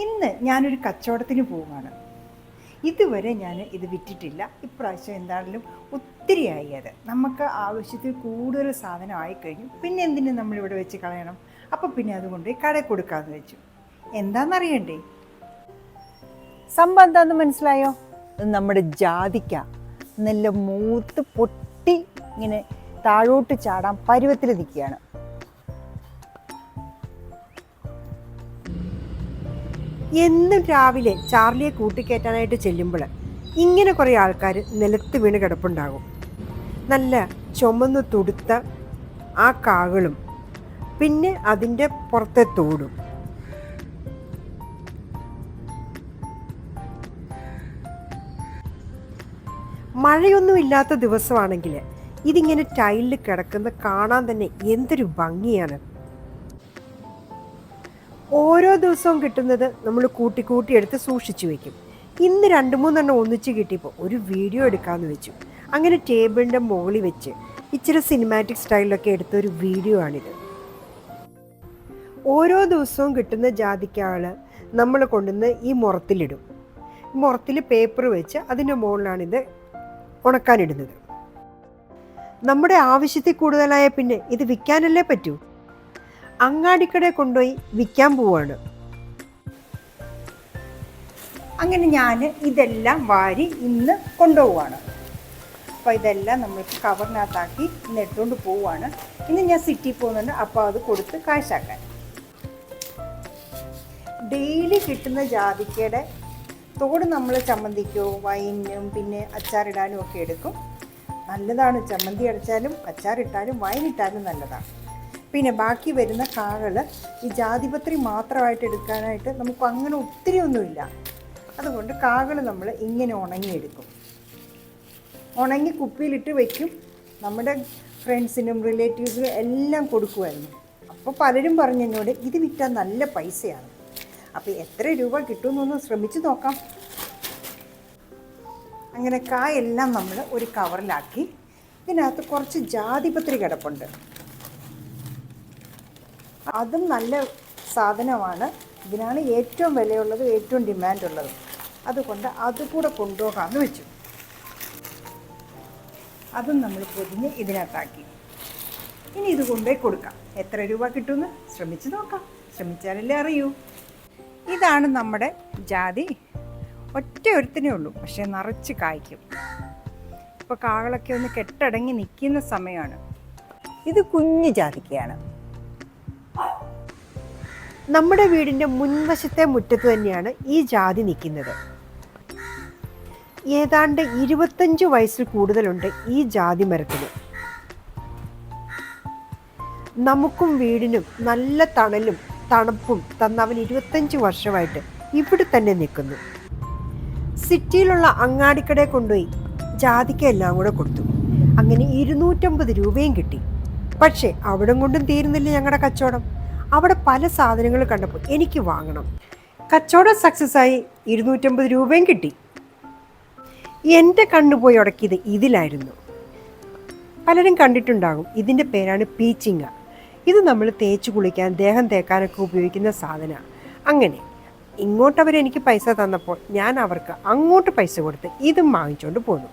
ഇന്ന് ഞാനൊരു കച്ചവടത്തിന് പോവുകയാണ്. ഇതുവരെ ഞാൻ ഇത് വിറ്റിട്ടില്ല. ഇപ്രാവശ്യം എന്താണെങ്കിലും ഒത്തിരിയായി അത്. നമുക്ക് ആവശ്യത്തിൽ കൂടുതൽ സാധനം ആയിക്കഴിഞ്ഞു. പിന്നെ എന്തിനു നമ്മളിവിടെ വെച്ച് കളയണം? അപ്പോൾ പിന്നെ അതുകൊണ്ട് കടയിൽ കൊടുക്കാമെന്ന് വെച്ചു. എന്താണെന്നറിയണ്ടേ? സംഭവം എന്താണെന്ന് മനസ്സിലായോ? നമ്മുടെ ജാതിക്ക നല്ല മൂത്ത് പൊട്ടി ഇങ്ങനെ താഴോട്ട് ചാടാൻ പരുവത്തിൽ നിൽക്കുകയാണ്. എന്നും രാവിലെ ചാർലിയെ കൂട്ടിക്കയറ്റാനായിട്ട് ചെല്ലുമ്പോൾ ഇങ്ങനെ കുറേ ആൾക്കാർ നിലത്ത് വീണ് കിടപ്പുണ്ടാകും. നല്ല ചുമന്ന് തുടുത്ത ആ കാകളും പിന്നെ അതിൻ്റെ പുറത്തെ തോടും. മഴയൊന്നും ഇല്ലാത്ത ദിവസമാണെങ്കിൽ ഇതിങ്ങനെ ടൈലിൽ കിടക്കുന്ന കാണാൻ തന്നെ എന്തൊരു ഭംഗിയാണ്. ഓരോ ദിവസവും കിട്ടുന്നത് നമ്മൾ കൂട്ടി എടുത്ത് സൂക്ഷിച്ചു വെക്കും. ഇന്ന് 2-3 ഒന്നിച്ച് കിട്ടിയപ്പോൾ ഒരു വീഡിയോ എടുക്കാമെന്ന് വെച്ചു. അങ്ങനെ ടേബിളിൻ്റെ മുകളിൽ വെച്ച് ഇച്ചിരി സിനിമാറ്റിക് സ്റ്റൈലിലൊക്കെ എടുത്ത ഒരു വീഡിയോ ആണിത്. ഓരോ ദിവസവും കിട്ടുന്ന ജാതിക്കകൾ നമ്മൾ കൊണ്ടുവന്ന് ഈ മുറത്തിലിടും. മുറത്തിൽ പേപ്പർ വെച്ച് അതിൻ്റെ മുകളിലാണിത് ഉണക്കാനിടുന്നത്. നമ്മുടെ ആവശ്യത്തിൽ കൂടുതലായ പിന്നെ ഇത് വിൽക്കാനല്ലേ പറ്റൂ. അങ്ങാടിക്കടയിൽ കൊണ്ടുപോയി വിൽക്കാൻ പോവാണ്. അങ്ങനെ ഞാൻ ഇതെല്ലാം വാരി ഇന്ന് കൊണ്ടുപോവാണ്. അപ്പോൾ ഇതെല്ലാം നമ്മൾക്ക് കവറിനകത്താക്കി ഇന്ന് എടുത്തുകൊണ്ട് പോവുകയാണ്. ഇന്ന് ഞാൻ സിറ്റിയിൽ പോകുന്നുണ്ട്, അപ്പോൾ അത് കൊടുത്ത് കാശാക്കാൻ. ഡെയിലി കിട്ടുന്ന ജാതിക്കയുടെ തോട് നമ്മൾ ചമ്മന്തിക്കോ വൈനും പിന്നെ അച്ചാറിടാനും ഒക്കെ എടുക്കും. നല്ലതാണ്. ചമ്മന്തി അടച്ചാലും അച്ചാറിട്ടാലും വൈനിട്ടാലും നല്ലതാണ്. പിന്നെ ബാക്കി വരുന്ന കാകൾ ഈ ജാതിപത്രി മാത്രമായിട്ട് എടുക്കാനായിട്ട് നമുക്ക് അങ്ങനെ ഒത്തിരി ഒന്നുമില്ല. അതുകൊണ്ട് കാകൾ നമ്മൾ ഇങ്ങനെ ഉണങ്ങിയെടുക്കും. ഉണങ്ങി കുപ്പിയിലിട്ട് വയ്ക്കും. നമ്മുടെ ഫ്രണ്ട്സിനും റിലേറ്റീവ്സിനും എല്ലാം കൊടുക്കുമായിരുന്നു. അപ്പോൾ പലരും പറഞ്ഞു എന്നോട് ഇത് വിറ്റാൽ നല്ല പൈസയാണ്. അപ്പോൾ എത്ര രൂപ കിട്ടുമെന്നൊന്ന് ശ്രമിച്ച് നോക്കാം. അങ്ങനെ കായെല്ലാം നമ്മൾ ഒരു കവറിലാക്കി. ഇതിനകത്ത് കുറച്ച് ജാതിപത്രി കിടപ്പുണ്ട്. അതും നല്ല സാധനമാണ്. ഇതിനാണ് ഏറ്റവും വിലയുള്ളത്, ഏറ്റവും ഡിമാൻഡുള്ളത്. അതുകൊണ്ട് അതുകൂടെ കൊണ്ടുപോകാമെന്ന് വെച്ചു. അതും നമ്മൾ പൊതിഞ്ഞ് ഇതിനകത്താക്കി. ഇനി ഇത് കൊണ്ടുപോയി കൊടുക്കാം. എത്ര രൂപ കിട്ടുമെന്ന് ശ്രമിച്ച് നോക്കാം. ശ്രമിച്ചാലല്ലേ അറിയൂ. ഇതാണ് നമ്മുടെ ജാതി. ഒറ്റ ഒരുത്തിനേ ഉള്ളൂ, പക്ഷേ നിറച്ച് കായ്ക്കും. ഇപ്പോൾ കാകളൊക്കെ ഒന്ന് കെട്ടടങ്ങി നിൽക്കുന്ന സമയമാണ്. ഇത് കുഞ്ഞു ജാതിക്കയാണ്. നമ്മുടെ വീടിൻ്റെ മുൻവശത്തെ മുറ്റത്ത് തന്നെയാണ് ഈ ജാതി നിൽക്കുന്നത്. ഏതാണ്ട് 25 വയസ്സിൽ കൂടുതലുണ്ട് ഈ ജാതി മരത്തിന്. നമുക്കും വീടിനും നല്ല തണലും തണുപ്പും തന്നവൻ 25 വർഷമായിട്ട് ഇവിടെ തന്നെ നിൽക്കുന്നു. സിറ്റിയിലുള്ള അങ്ങാടിക്കടയിൽ കൊണ്ടുപോയി ജാതിക്ക എല്ലാം കൂടെ കൊടുത്തു. അങ്ങനെ 250 രൂപയും കിട്ടി. പക്ഷേ അവിടെ കൊണ്ടും തീരുന്നില്ല ഞങ്ങളുടെ കച്ചവടം. അവിടെ പല സാധനങ്ങൾ കണ്ടപ്പോൾ എനിക്ക് വാങ്ങണം. കച്ചവടം സക്സസ് ആയി. 250 രൂപയും കിട്ടി. എൻ്റെ കണ്ണുപോയി ഉടക്കിയത് ഇതിലായിരുന്നു. പലരും കണ്ടിട്ടുണ്ടാകും. ഇതിൻ്റെ പേരാണ് പീച്ചിങ്ങ. ഇത് നമ്മൾ തേച്ച് കുളിക്കാൻ ദേഹം തേക്കാനൊക്കെ ഉപയോഗിക്കുന്ന സാധനമാണ്. അങ്ങനെ ഇങ്ങോട്ടവരെനിക്ക് പൈസ തന്നപ്പോൾ ഞാൻ അവർക്ക് അങ്ങോട്ട് പൈസ കൊടുത്ത് ഇതും വാങ്ങിച്ചുകൊണ്ട് പോന്നു.